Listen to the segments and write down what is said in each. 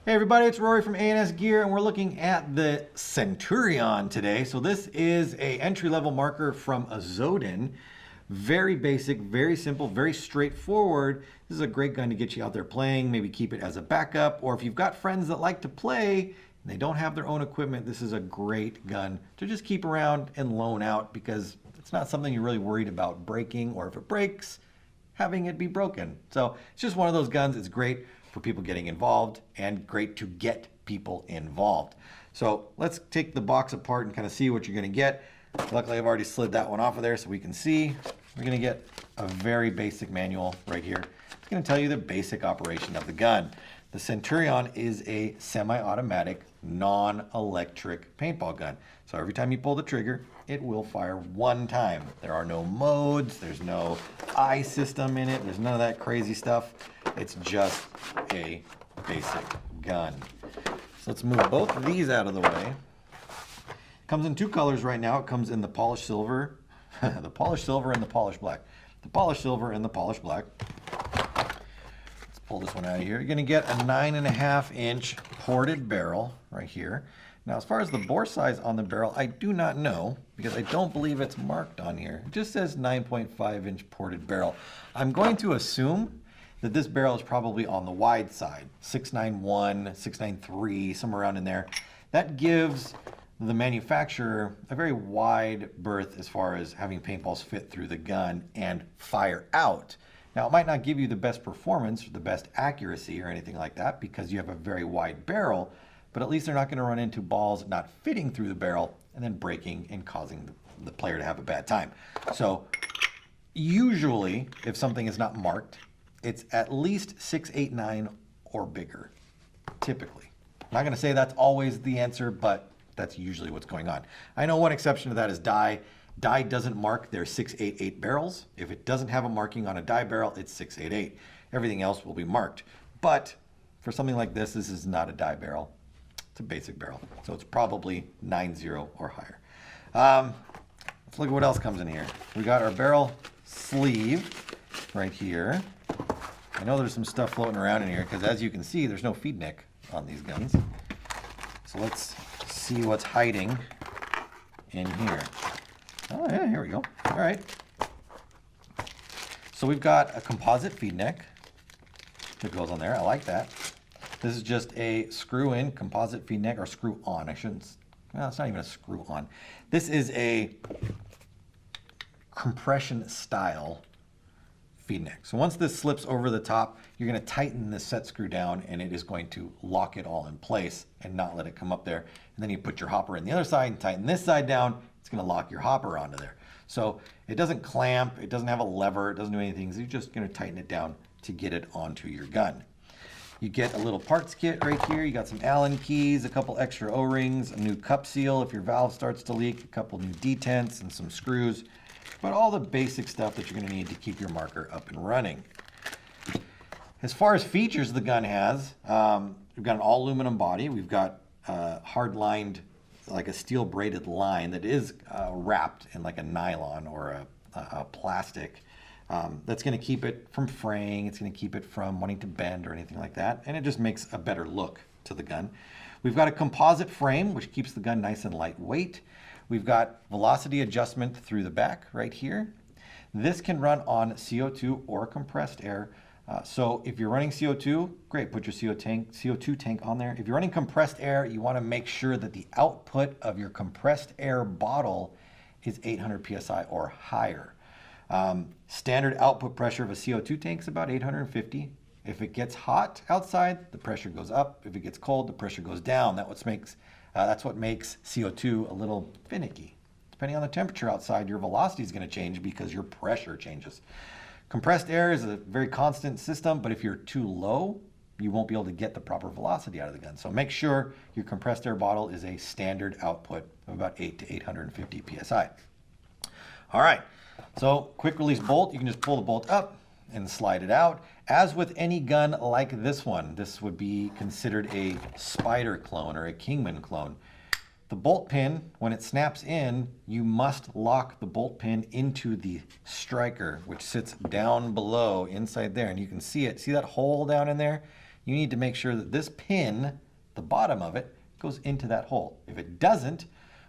Hey everybody, it's Rory from A&S Gear, and we're looking at the Centurion today. So this is a entry-level marker from Azodin. Very basic, very simple, very straightforward. This is a great gun to get you out there playing, maybe keep it as a backup, or if you've got friends that like to play and they don't have their own equipment, this is a great gun to just keep around and loan out because it's not something you're really worried about breaking, or if it breaks, having it be broken. So it's just one of those guns. It's great for people getting involved and great to get people involved. So let's take the box apart and kind of see what you're going to get. Luckily, I've already slid that one off of there so we can see. We're going to get a very basic manual right here. It's going to tell you the basic operation of the gun. The Centurion is a semi-automatic, non-electric paintball gun. So every time you pull the trigger, it will fire one time. There are no modes, there's no eye system in it, there's none of that crazy stuff. It's just a basic gun. So let's move both of these out of the way. It comes in two colors right now. It comes in the polished silver, the polished silver and the polished black. The polished silver and the polished black. Let's pull this one out of here. You're gonna get a 9.5-inch ported barrel right here. Now, as far as the bore size on the barrel, I do not know because I don't believe it's marked on here. It just says 9.5-inch ported barrel. I'm going to assume that this barrel is probably on the wide side, 691, 693, somewhere around in there. That gives the manufacturer a very wide berth as far as having paintballs fit through the gun and fire out. Now, it might not give you the best performance or the best accuracy or anything like that because you have a very wide barrel, but at least they're not going to run into balls not fitting through the barrel and then breaking and causing the player to have a bad time. So usually, if something is not marked, it's at least 689 or bigger, typically. I'm not going to say that's always the answer, but that's usually what's going on. I know one exception to that is die. Die doesn't mark their 688 barrels. If it doesn't have a marking on a die barrel, it's 688. Everything else will be marked. But for something like this, this is not a die barrel. It's a basic barrel, so it's probably 90 or higher. Let's look at what else comes in here. We got our barrel sleeve right here. I know there's some stuff floating around in here because, as you can see, there's no feed neck on these guns. So let's see what's hiding in here. Oh yeah, here we go. All right. So we've got a composite feed neck that goes on there. I like that. This is just a screw-in composite feed neck, or screw-on. I shouldn't. Well, it's not even a screw-on. This is a compression style feed neck. So once this slips over the top, you're going to tighten this set screw down, and it is going to lock it all in place and not let it come up there. And then you put your hopper in the other side and tighten this side down. It's going to lock your hopper onto there. So it doesn't clamp. It doesn't have a lever. It doesn't do anything. So you're just going to tighten it down to get it onto your gun. You get a little parts kit right here. You got some Allen keys, a couple extra O-rings, a new cup seal if your valve starts to leak, a couple new detents, and some screws. But all the basic stuff that you're going to need to keep your marker up and running. As far as features the gun has, we've got an all aluminum body. We've got hard lined, like a steel braided line that is wrapped in like a nylon or a plastic. That's going to keep it from fraying. It's going to keep it from wanting to bend or anything like that. And it just makes a better look to the gun. We've got a composite frame, which keeps the gun nice and lightweight. We've got velocity adjustment through the back right here. This can run on CO2 or compressed air. So if you're running CO2, great, put your CO2 tank on there. If you're running compressed air, you want to make sure that the output of your compressed air bottle is 800 PSI or higher. Standard output pressure of a CO2 tank is about 850. If it gets hot outside, the pressure goes up. If it gets cold, the pressure goes down. That's what makes CO2 a little finicky. Depending on the temperature outside, your velocity is going to change because your pressure changes. Compressed air is a very constant system, but if you're too low, you won't be able to get the proper velocity out of the gun. So make sure your compressed air bottle is a standard output of about 8 to 850 PSI. All right. So quick release bolt, you can just pull the bolt up and slide it out. As with any gun like this one, this would be considered a Spider clone or a Kingman clone. The bolt pin, when it snaps in, you must lock the bolt pin into the striker, which sits down below inside there. And you can see it. See that hole down in there? you need to make sure that this pin, the bottom of it, goes into that hole. If it doesn't,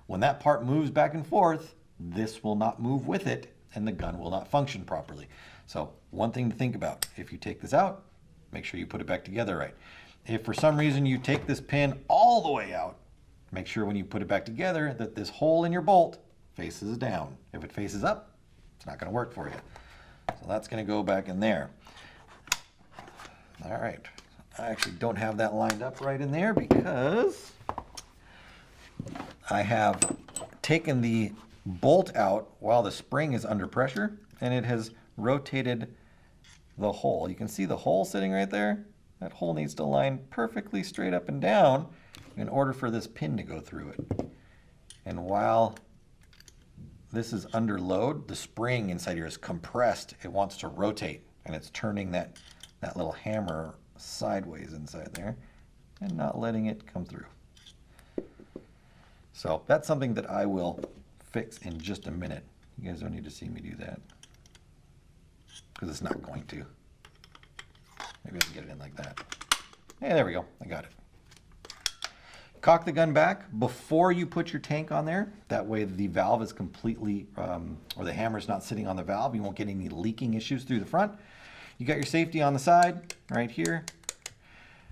when that part moves back and forth, this will not move with it and the gun will not function properly. So one thing to think about, if you take this out, make sure you put it back together right. If for some reason you take this pin all the way out, make sure when you put it back together that this hole in your bolt faces down. If it faces up, it's not going to work for you. So that's going to go back in there. All right. I actually don't have that lined up right in there because I have taken the bolt out while the spring is under pressure and it has rotated the hole. You can see the hole sitting right there. That hole needs to line perfectly straight up and down in order for this pin to go through it. And while this is under load, the spring inside here is compressed. It wants to rotate and it's turning that little hammer sideways inside there and not letting it come through. So that's something that I will fix in just a minute. You guys don't need to see me do that because it's not going to. Maybe I can get it in like that. Hey, there we go. I got it. Cock the gun back before you put your tank on there. That way the valve is completely, or the hammer's not sitting on the valve. You won't get any leaking issues through the front. You got your safety on the side right here.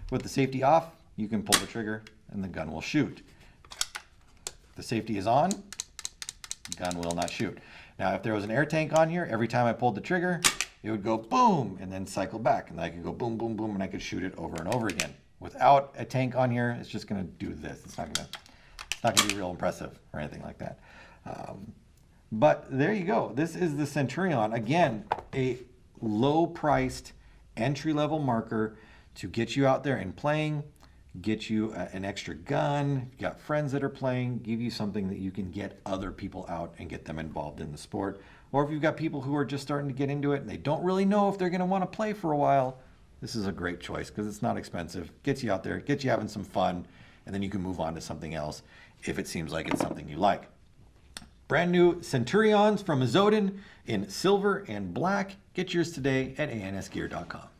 With the safety off, you can pull the trigger and the gun will shoot. If the safety is on, the gun will not shoot. Now, if there was an air tank on here, every time I pulled the trigger, it would go boom and then cycle back. And I could go boom, boom, boom, and I could shoot it over and over again. Without a tank on here, it's just gonna do this. It's not gonna be real impressive or anything like that. But there you go. This is the Centurion. Again, a low-priced entry-level marker to get you out there and playing, get you an extra gun, you got friends that are playing, give you something that you can get other people out and get them involved in the sport. Or if you've got people who are just starting to get into it and they don't really know if they're gonna wanna play for a while, this is a great choice because it's not expensive, gets you out there, gets you having some fun, and then you can move on to something else if it seems like it's something you like. Brand new Centurions from Azodin in silver and black. Get yours today at ansgear.com.